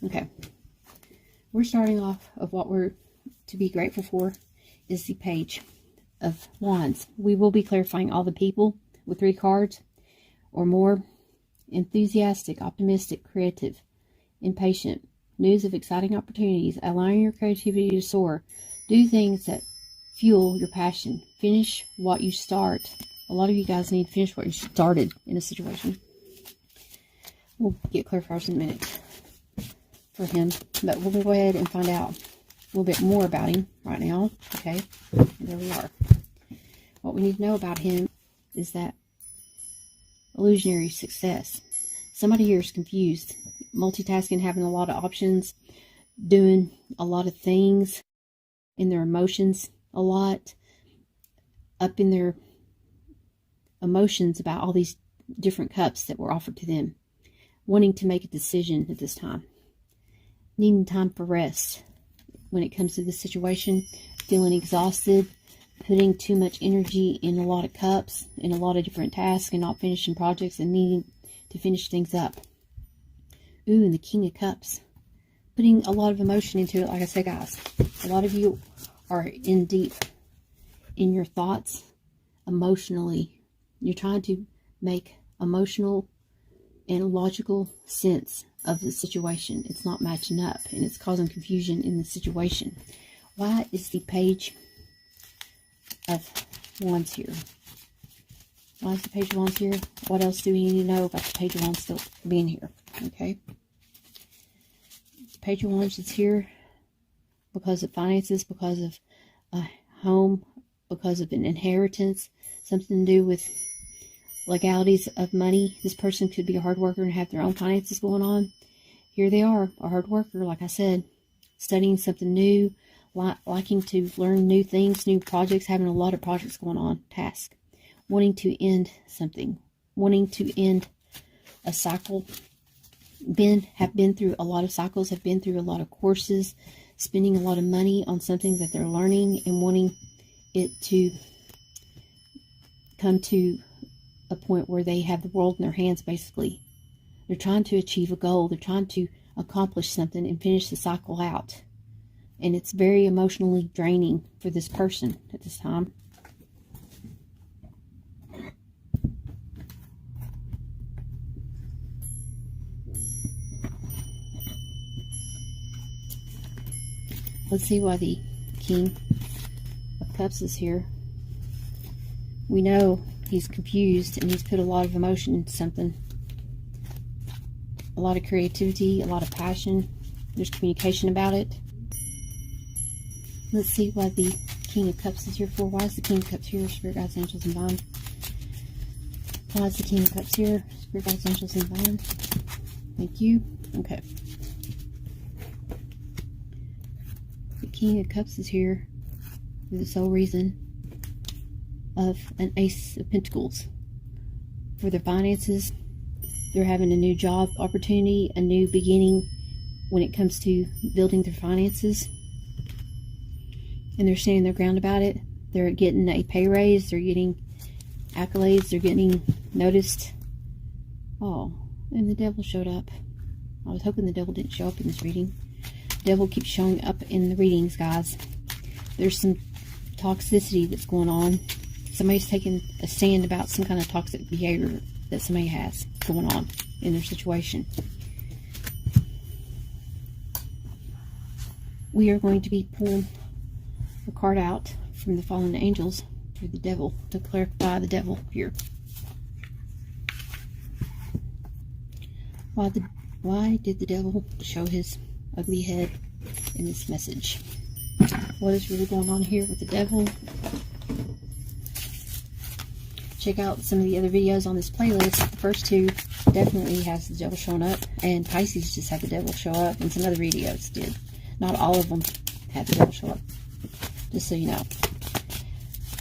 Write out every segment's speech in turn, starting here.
Okay. We're starting off of what we're to be grateful for is the Page of Wands. We will be clarifying all the people with 3 cards or more. Enthusiastic, optimistic, creative, impatient. News of exciting opportunities. Allowing your creativity to soar. Do things that fuel your passion. Finish what you start. A lot of you guys need to finish what you started in a situation. We'll get clarifiers in a minute for him, but we'll go ahead and find out a little bit more about him right now. Okay, and there we are. What we need to know about him is that illusionary success. Somebody here is confused, multitasking, having a lot of options, doing a lot of things in their emotions, a lot up in their emotions about all these different cups that were offered to them, wanting to make a decision at this time, needing time for rest when it comes to this situation, feeling exhausted, putting too much energy in a lot of cups, in a lot of different tasks, and not finishing projects and needing to finish things up. Ooh, and the King of Cups, putting a lot of emotion into it. Like I said, guys, a lot of you are in deep in your thoughts emotionally. You're trying to make emotional and logical sense of the situation. It's not matching up, and it's causing confusion in the situation. Why is the Page of Wands here? Why is the Page of Wands here? What else do we need to know about the Page of Wands still being here? Okay. The Page of Wands is here because of finances, because of a home, because of an inheritance, something to do with legalities of money. This person could be a hard worker and have their own finances going on. Here they are, a hard worker, like I said, studying something new, liking to learn new things, new projects, having a lot of projects going on, tasks, wanting to end something, wanting to end a cycle, have been through a lot of cycles, have been through a lot of courses, spending a lot of money on something that they're learning and wanting it to come to a point where they have the world in their hands, basically. They're trying to achieve a goal. They're trying to accomplish something and finish the cycle out. And it's very emotionally draining for this person at this time. Let's see why the King of Cups is here. We know he's confused and he's put a lot of emotion into something. A lot of creativity, a lot of passion. There's communication about it. Let's see why the King of Cups is here for. Why is the King of Cups here? Spirit guides, angels, and bond. Why is the King of Cups here? Spirit guides, angels, and bond. Thank you. Okay. The King of Cups is here for the sole reason of an Ace of Pentacles. For their finances, they're having a new job opportunity, a new beginning when it comes to building their finances. And they're standing their ground about it. They're getting a pay raise. They're getting accolades. They're getting noticed. Oh, and the devil showed up. I was hoping the devil didn't show up in this reading. The devil keeps showing up in the readings, guys. There's some toxicity that's going on. Somebody's taking a stand about some kind of toxic behavior that somebody has going on in their situation. We are going to be pulling a card out from the fallen angels for the devil to clarify the devil here. Why did the devil show his ugly head in this message? What is really going on here with the devil? Check out some of the other videos on this playlist. The first 2 definitely has the devil showing up, and Pisces just had the devil show up, and some other videos did. Not all of them had the devil show up, just so you know.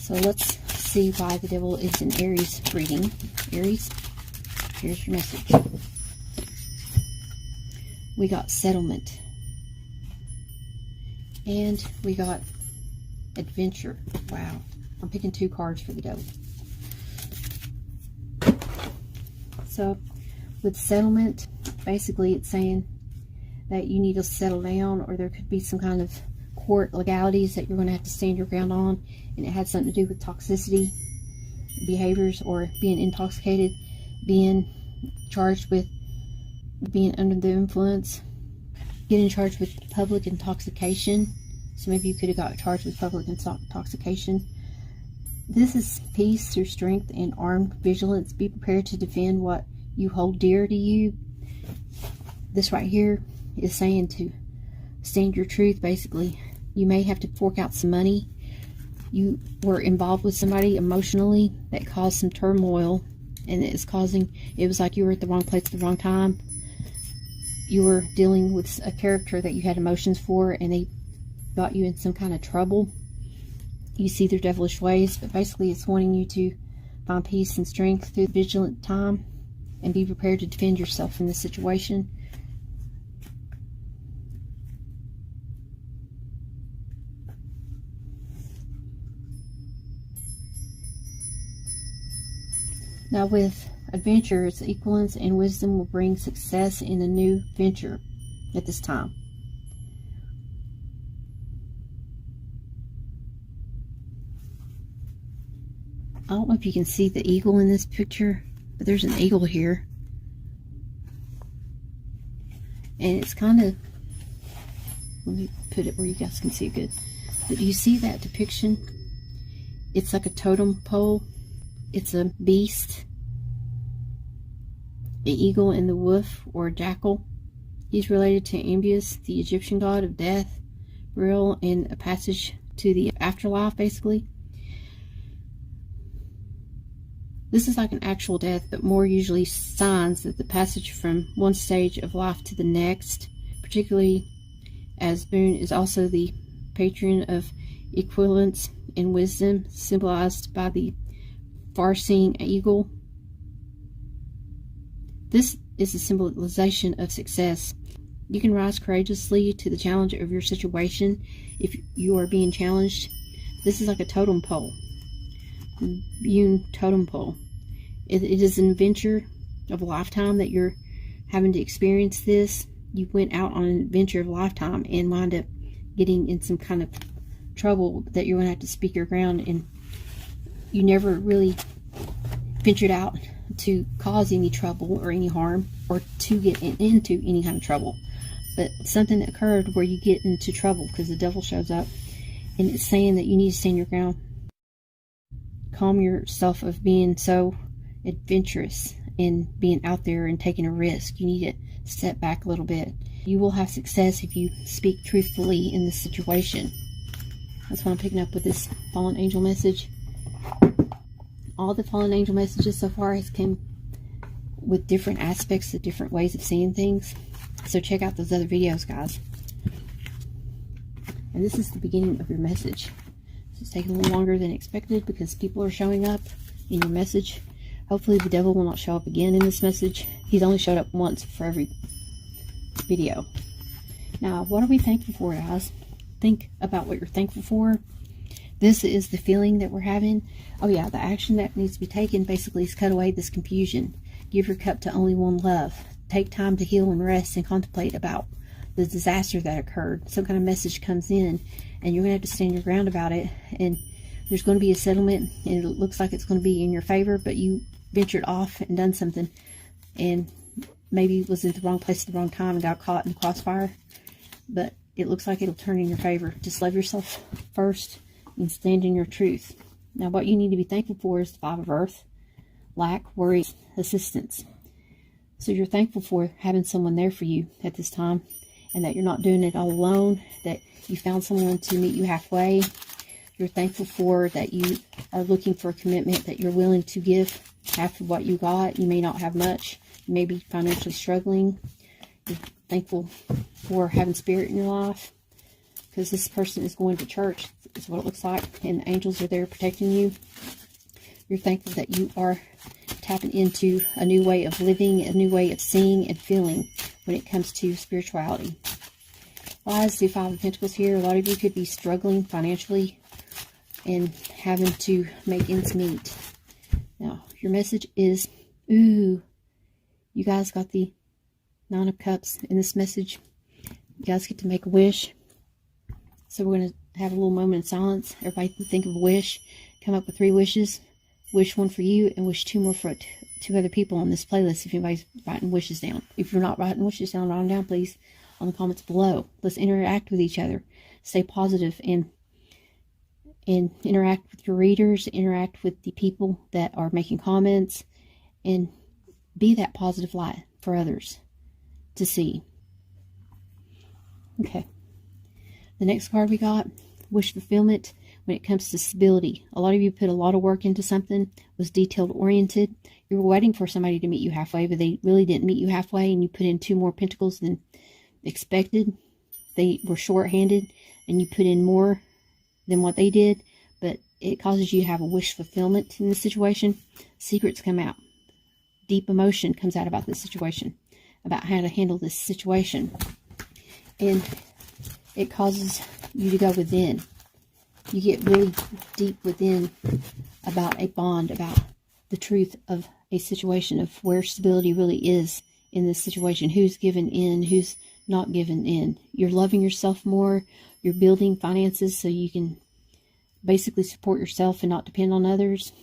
So let's see why the devil is in Aries reading. Aries, here's your message. We got settlement, and we got adventure. Wow, I'm picking 2 cards for the devil. So with settlement, basically it's saying that you need to settle down, or there could be some kind of court legalities that you're going to have to stand your ground on, and it had something to do with toxicity behaviors or being intoxicated, being charged with being under the influence, getting charged with public intoxication. So maybe you could have got charged with public intoxication. This is peace through strength and armed vigilance. Be prepared to defend what you hold dear to you. This right here is saying to stand your truth, basically. You may have to fork out some money. You were involved with somebody emotionally that caused some turmoil, and it was like you were at the wrong place at the wrong time. You were dealing with a character that you had emotions for, and they got you in some kind of trouble. You see their devilish ways, but basically it's wanting you to find peace and strength through the vigilant time and be prepared to defend yourself in this situation. Now with adventures, equalance and wisdom will bring success in a new venture at this time. I don't know if you can see the eagle in this picture, but there's an eagle here. And it's kind of, let me put it where you guys can see it good. But do you see that depiction? It's like a totem pole. It's a beast. The eagle and the wolf, or jackal. He's related to Ambius, the Egyptian god of death, burial, and a passage to the afterlife, basically. This is like an actual death, but more usually signs that the passage from one stage of life to the next, particularly as Moon is also the patron of equivalence and wisdom, symbolized by the far-seeing eagle. This is a symbolization of success. You can rise courageously to the challenge of your situation if you are being challenged. This is like a totem pole. Hewn totem pole. It is an adventure of a lifetime that you're having to experience this. You went out on an adventure of a lifetime and wind up getting in some kind of trouble that you're going to have to speak your ground, and you never really ventured out to cause any trouble or any harm or to get into any kind of trouble. But something occurred where you get into trouble because the devil shows up, and it's saying that you need to stand your ground. Calm yourself of being so adventurous and being out there and taking a risk. You need to step back a little bit. You will have success if you speak truthfully in this situation. That's what I'm picking up with this fallen angel message. All the fallen angel messages so far has come with different aspects of different ways of seeing things. So check out those other videos, guys. And this is the beginning of your message. It's taking a little longer than expected because people are showing up in your message. Hopefully the devil will not show up again in this message. He's only showed up once for every video. Now, what are we thankful for, guys? Think about what you're thankful for. This is the feeling that we're having. Oh yeah, the action that needs to be taken basically is cut away this confusion. Give your cup to only one love. Take time to heal and rest and contemplate about the disaster that occurred. Some kind of message comes in and you're going to have to stand your ground about it, and there's going to be a settlement, and it looks like it's going to be in your favor, but you ventured off and done something and maybe was in the wrong place at the wrong time and got caught in the crossfire, but it looks like it'll turn in your favor. Just love yourself first and stand in your truth. Now what you need to be thankful for is the Five of Earth, lack, worry, assistance. So you're thankful for having someone there for you at this time, and that you're not doing it all alone, that you found someone to meet you halfway. You're thankful for that you are looking for a commitment, that you're willing to give half of what you got. You may not have much. You may be financially struggling. You're thankful for having spirit in your life, because this person is going to church, is what it looks like, and the angels are there protecting you. You're thankful that you are tapping into a new way of living, a new way of seeing and feeling when it comes to spirituality. Why is the Five of Pentacles here? A lot of you could be struggling financially and having to make ends meet. Now, your message is, ooh, you guys got the Nine of Cups in this message. You guys get to make a wish. So we're going to have a little moment of silence. Everybody think of a wish. Come up with 3 wishes. Wish one for you and wish 2 more for 2 other people on this playlist if anybody's writing wishes down. If you're not writing wishes down, write them down, please, on the comments below. Let's interact with each other. Stay positive and interact with your readers. Interact with the people that are making comments. And be that positive light for others to see. Okay. The next card we got, wish fulfillment when it comes to stability. A lot of you put a lot of work into something, was detailed oriented. You were waiting for somebody to meet you halfway, but they really didn't meet you halfway, and you put in 2 more pentacles than expected. They were short-handed, and you put in more than what they did, but it causes you to have a wish fulfillment in this situation. Secrets come out. Deep emotion comes out about this situation, about how to handle this situation. And it causes you to go within. You get really deep within about a bond, about the truth of a situation, of where stability really is in this situation. Who's given in, who's not given in. You're loving yourself more. You're building finances so you can basically support yourself and not depend on others.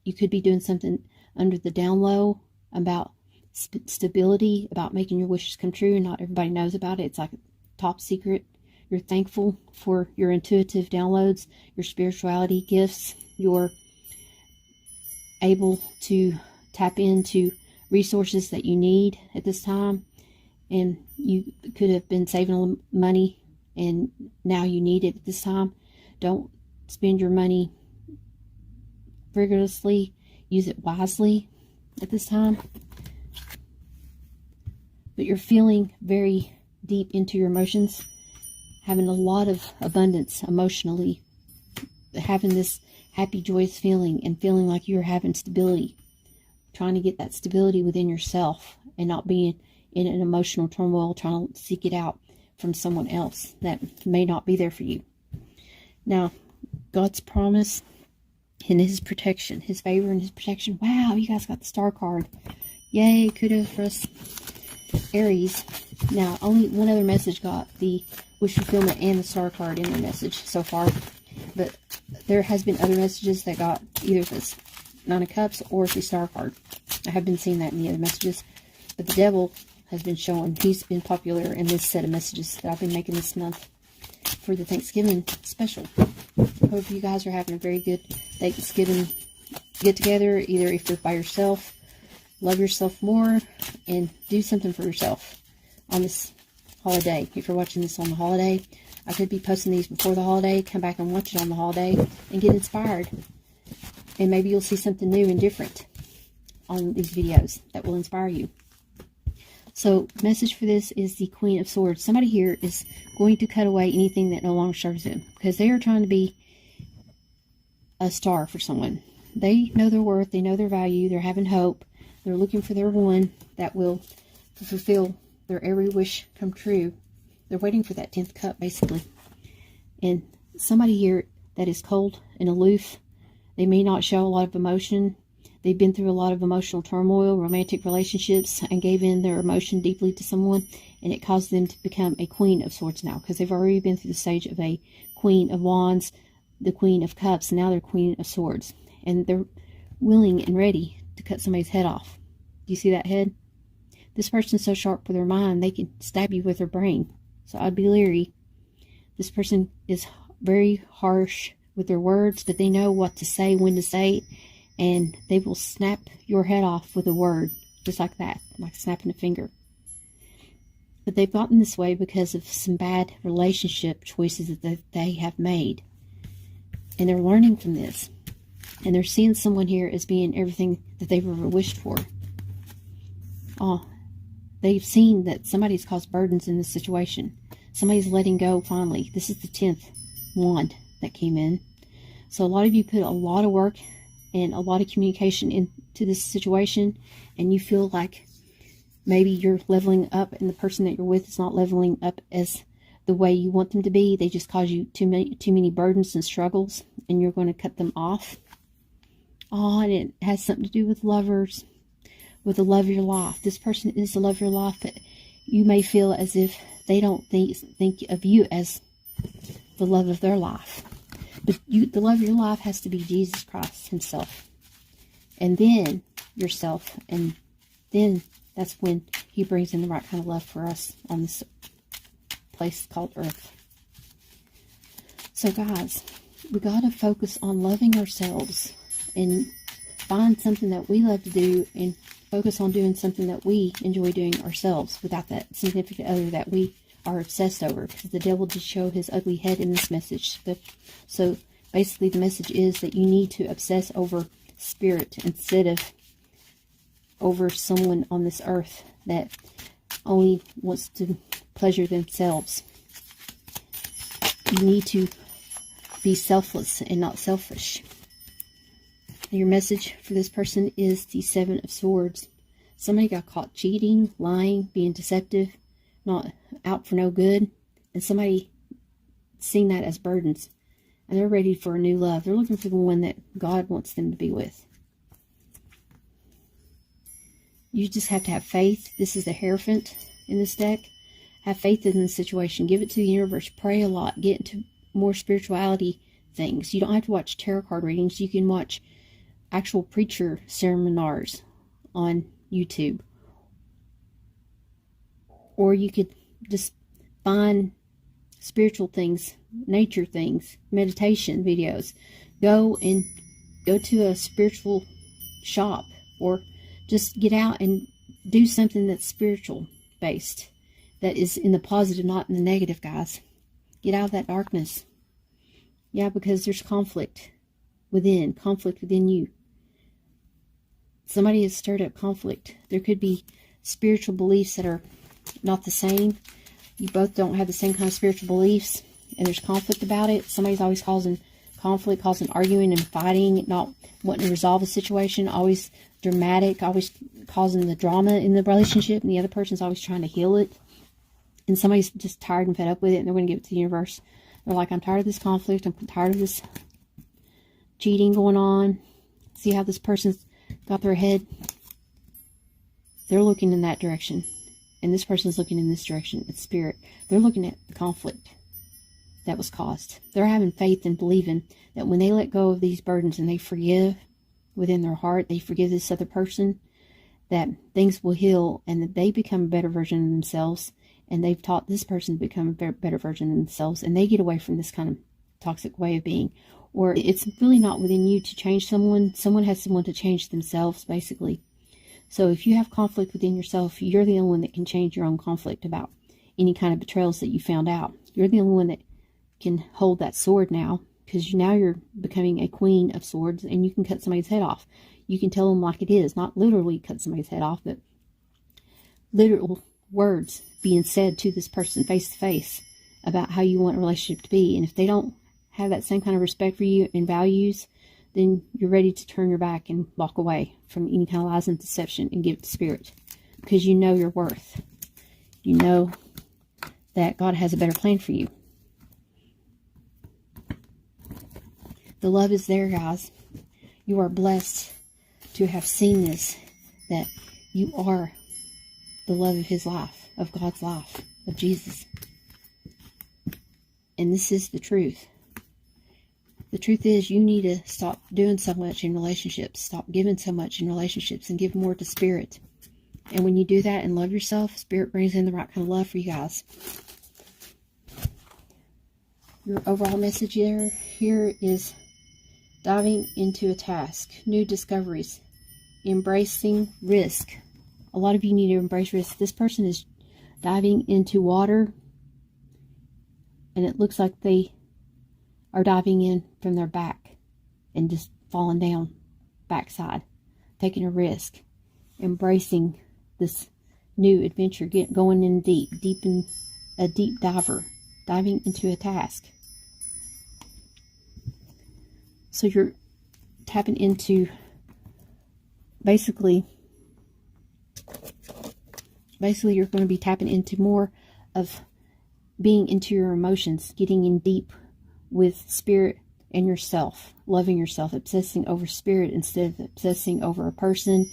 You could be doing something under the down low about stability, about making your wishes come true, and not everybody knows about it. It's like a top secret. You're thankful for your intuitive downloads, your spirituality gifts. You're able to tap into resources that you need at this time. And you could have been saving money and now you need it at this time. Don't spend your money frivolously. Use it wisely at this time. But you're feeling very deep into your emotions, having a lot of abundance emotionally, having this happy, joyous feeling, and feeling like you're having stability, trying to get that stability within yourself and not being in an emotional turmoil, trying to seek it out from someone else that may not be there for you. Now, God's promise and His protection, His favor and His protection. Wow, you guys got the Star card. Yay, kudos for us, Aries. Now, only one other message got the wish fulfillment and the Star card in their message so far. But there has been other messages that got either this 9 of Cups or the Star card. I have been seeing that in the other messages. But the Devil has been showing. He's been popular in this set of messages that I've been making this month for the Thanksgiving special. Hope you guys are having a very good Thanksgiving get-together. Either if you're by yourself, love yourself more, and do something for yourself on this holiday. If you're watching this on the holiday, I could be posting these before the holiday. Come back and watch it on the holiday and get inspired. And maybe you'll see something new and different on these videos that will inspire you. So, message for this is the Queen of Swords. Somebody here is going to cut away anything that no longer serves them, because they are trying to be a star for someone. They know their worth. They know their value. They're having hope. They're looking for their one that will fulfill their every wish come true. They're waiting for that 10th cup, basically. And somebody here that is cold and aloof. They may not show a lot of emotion. They've been through a lot of emotional turmoil, romantic relationships, and gave in their emotion deeply to someone, and it caused them to become a Queen of Swords now, because they've already been through the stage of a Queen of Wands, the Queen of Cups, and now they're Queen of Swords. And they're willing and ready to cut somebody's head off. Do you see that head? This person's so sharp with their mind, they can stab you with their brain. So I'd be leery. This person is very harsh with their words, but they know what to say, when to say it. And they will snap your head off with a word, just like that, like snapping a finger. But they've gotten this way because of some bad relationship choices that they have made. And they're learning from this. And they're seeing someone here as being everything that they've ever wished for. Oh, they've seen that somebody's caused burdens in this situation. Somebody's letting go finally. This is the 10th wand that came in. So a lot of you put a lot of work and a lot of communication into this situation, and you feel like maybe you're leveling up and the person that you're with is not leveling up as the way you want them to be. They just cause you too many burdens and struggles, and you're going to cut them off. Oh, and it has something to do with lovers, with the love of your life. This person is the love of your life, but you may feel as if they don't think of you as the love of their life. But the love of your life has to be Jesus Christ himself. And then yourself. And then that's when he brings in the right kind of love for us on this place called Earth. So guys, we got to focus on loving ourselves and find something that we love to do and focus on doing something that we enjoy doing ourselves without that significant other that we are obsessed over, because the devil just showed his ugly head in this message. So basically the message is that you need to obsess over spirit instead of over someone on this earth that only wants to pleasure themselves. You need to be selfless and not selfish. Your message for this person is the Seven of Swords. Somebody got caught cheating, lying, being deceptive, not out for no good. And somebody seen that as burdens. And they're ready for a new love. They're looking for the one that God wants them to be with. You just have to have faith. This is the Hierophant in this deck. Have faith in the situation. Give it to the universe. Pray a lot. Get into more spirituality things. You don't have to watch tarot card readings. You can watch actual preacher seminars on YouTube. Or you could just find spiritual things, nature things, meditation videos. Go to a spiritual shop, or just get out and do something that's spiritual based, that is in the positive, not in the negative, guys. Get out of that darkness. Yeah, because there's conflict within you. Somebody has stirred up conflict. There could be spiritual beliefs that are not the same. You both don't have the same kind of spiritual beliefs, and there's conflict about it. Somebody's always causing conflict, causing arguing and fighting, not wanting to resolve a situation, always dramatic, always causing the drama in the relationship, and the other person's always trying to heal it. And somebody's just tired and fed up with it, and they're going to give it to the universe. They're like, I'm tired of this conflict. I'm tired of this cheating going on. See how this person's got their head? They're looking in that direction. And this person's looking in this direction. It's spirit. They're looking at the conflict that was caused. They're having faith and believing that when they let go of these burdens and they forgive within their heart, they forgive this other person, that things will heal and that they become a better version of themselves. And they've taught this person to become a better version of themselves. And they get away from this kind of toxic way of being. Or it's really not within you to change someone. Someone has someone to change themselves, basically. So if you have conflict within yourself, you're the only one that can change your own conflict about any kind of betrayals that you found out. You're the only one that can hold that sword now, because now you're becoming a queen of swords, and you can cut somebody's head off. You can tell them like it is, not literally cut somebody's head off, but literal words being said to this person face to face about how you want a relationship to be. And if they don't have that same kind of respect for you and values, then you're ready to turn your back and walk away from any kind of lies and deception and give it to spirit, because you know your worth. You know that God has a better plan for you. The love is there, guys. You are blessed to have seen this, that you are the love of his life, of God's life, of Jesus. And this is the truth. The truth is, you need to stop doing so much in relationships. Stop giving so much in relationships and give more to spirit. And when you do that and love yourself, spirit brings in the right kind of love for you guys. Your overall message here is diving into a task, new discoveries, embracing risk. A lot of you need to embrace risk. This person is diving into water, and it looks like they are diving in from their back and just falling down backside, taking a risk, embracing this new adventure, going in deep in a deep diver, diving into a task. So you're tapping into basically you're going to be tapping into more of being into your emotions, getting in deep with spirit and yourself, loving yourself, obsessing over spirit instead of obsessing over a person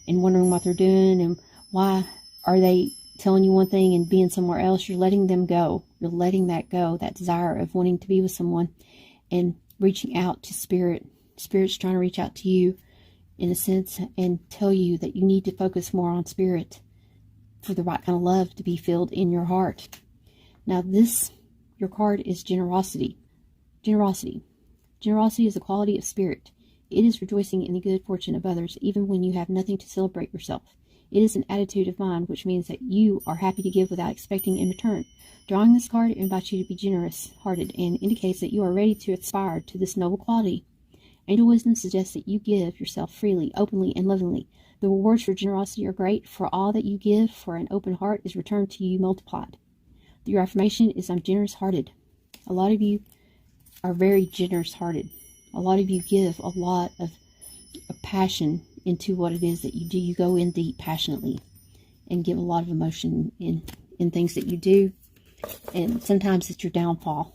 and wondering what they're doing and why are they telling you one thing and being somewhere else. You're letting them go. You're letting that go, that desire of wanting to be with someone, and reaching out to Spirit. Spirit's trying to reach out to you in a sense and tell you that you need to focus more on Spirit for the right kind of love to be filled in your heart. Now your card is generosity. Generosity. Generosity is a quality of spirit. It is rejoicing in the good fortune of others, even when you have nothing to celebrate yourself. It is an attitude of mind, which means that you are happy to give without expecting in return. Drawing this card invites you to be generous-hearted and indicates that you are ready to aspire to this noble quality. Angel wisdom suggests that you give yourself freely, openly, and lovingly. The rewards for generosity are great, for all that you give for an open heart is returned to you multiplied. Your affirmation is, I'm generous-hearted. A lot of you are very generous-hearted. A lot of you give a lot of passion into what it is that you do. You go in deep passionately and give a lot of emotion in things that you do. And sometimes it's your downfall.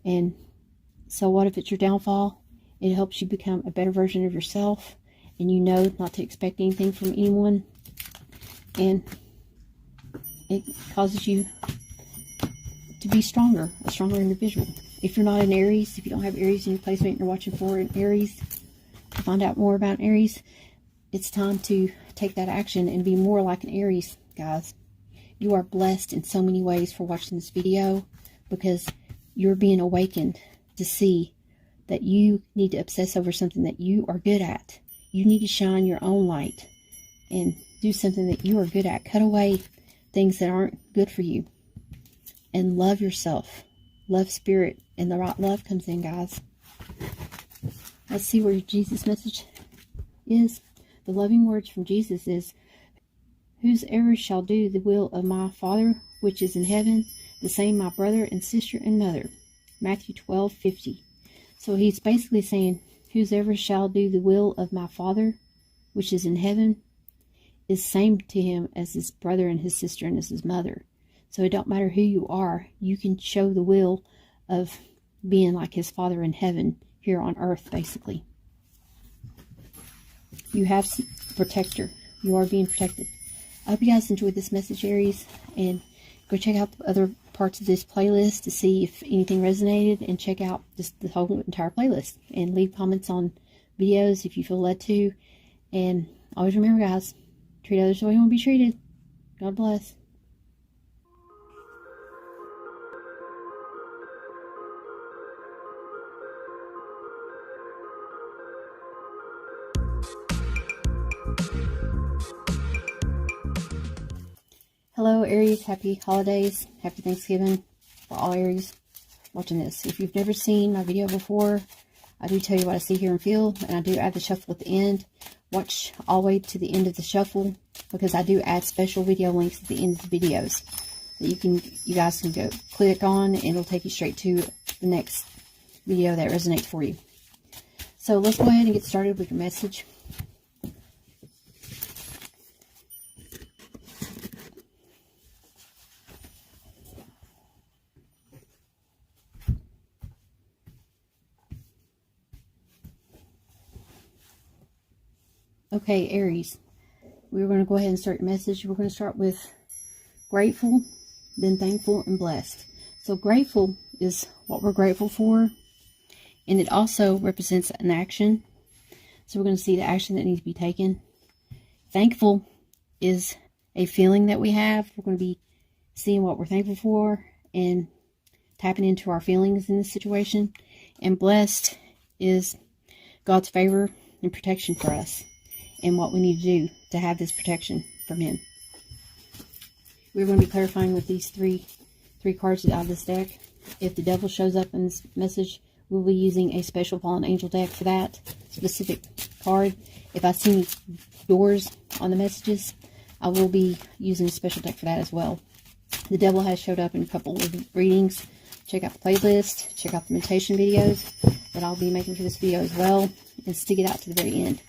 And so what if it's your downfall? It helps you become a better version of yourself. And you know not to expect anything from anyone. And it causes you to be stronger, a stronger individual. If you're not an Aries, if you don't have Aries in your placement, you're watching for an Aries, to find out more about Aries, it's time to take that action and be more like an Aries, guys. You are blessed in so many ways for watching this video, because you're being awakened to see that you need to obsess over something that you are good at. You need to shine your own light and do something that you are good at. Cut away things that aren't good for you and love yourself. Love Spirit, and the right love comes in, guys. Let's see where Jesus' message is. The loving words from Jesus is, whosoever shall do the will of my Father which is in heaven, the same my brother and sister and mother. Matthew 12:50. So he's basically saying, whosoever shall do the will of my Father which is in heaven is same to him as his brother and his sister and as his mother. So it don't matter who you are, you can show the will of being like his Father in heaven here on earth, basically. You have protector. You are being protected. I hope you guys enjoyed this message, Aries, and go check out the other parts of this playlist to see if anything resonated, and check out just the whole entire playlist, and leave comments on videos if you feel led to. And always remember, guys, treat others the way you want to be treated. God bless. Hello, Aries. Happy holidays. Happy Thanksgiving for all Aries watching this. If you've never seen my video before, I do tell you what I see, hear, and feel, and I do add the shuffle at the end. Watch all the way to the end of the shuffle, because I do add special video links at the end of the videos that you guys can go click on, and it'll take you straight to the next video that resonates for you. So let's go ahead and get started with your message. Okay, Aries, we're going to go ahead and start your message. We're going to start with grateful, then thankful, and blessed. So grateful is what we're grateful for, and it also represents an action. So we're going to see the action that needs to be taken. Thankful is a feeling that we have. We're going to be seeing what we're thankful for and tapping into our feelings in this situation. And blessed is God's favor and protection for us, and what we need to do to have this protection from Him. We're going to be clarifying with these three cards out of this deck. If the devil shows up in this message, we'll be using a special fallen angel deck for that specific card. If I see any doors on the messages, I will be using a special deck for that as well. The devil has showed up in a couple of readings. Check out the playlist. Check out the meditation videos that I'll be making for this video as well, and stick it out to the very end.